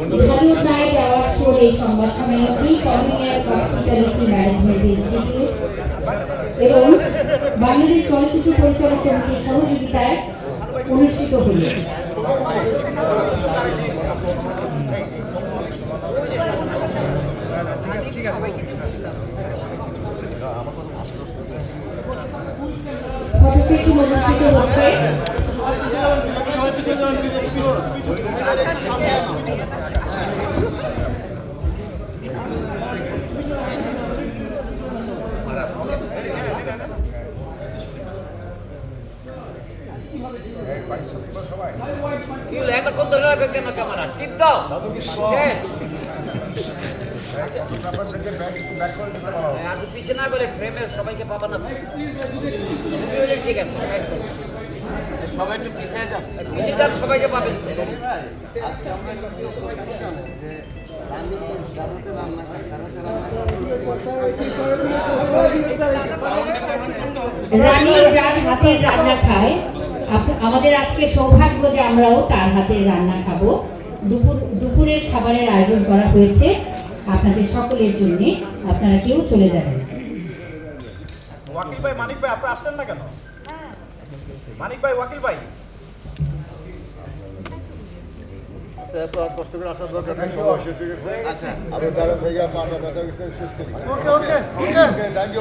Hollywood Night Award show এই সংবাদ সম্মেলনটি convenience hospitality management institute এবং বাংলাদেশ চলচ্চিত্র পরিচালক সমিতির সহযোগিতায় অনুষ্ঠিত হল। ফটো সেশন অনুষ্ঠিত হচ্ছে। পিছিয়ে না করে ফ্রেমের সবাইকে পাবা না, ঠিক আছে সবাই একটু পিছিয়ে যান, পিছিয়ে যান, সবাইকে পাবেন। রানী যার হাতের রান্না খায়, আমাদের আজকে সৌভাগ্য যে আমরাও তার হাতের রান্না খাবো। দুপুরের খাবারের আয়োজন করা হয়েছে আপনাদের সকলের জন্য। আপনারা কেউ চলে যাবেন। ওয়াকিল ভাই, মানিক ভাই, আপনারা আসলেন না কেন? মানিক ভাই, ওয়াকিল ভাই, এত আর কষ্ট করে আসার দরকার নেই, সময় শেষ হয়ে গেছে। আচ্ছা, আমি দাঁড়া থেকে মাথা ব্যথা শেষ করি। ওকে ওকে ওকে, থ্যাংক ইউ।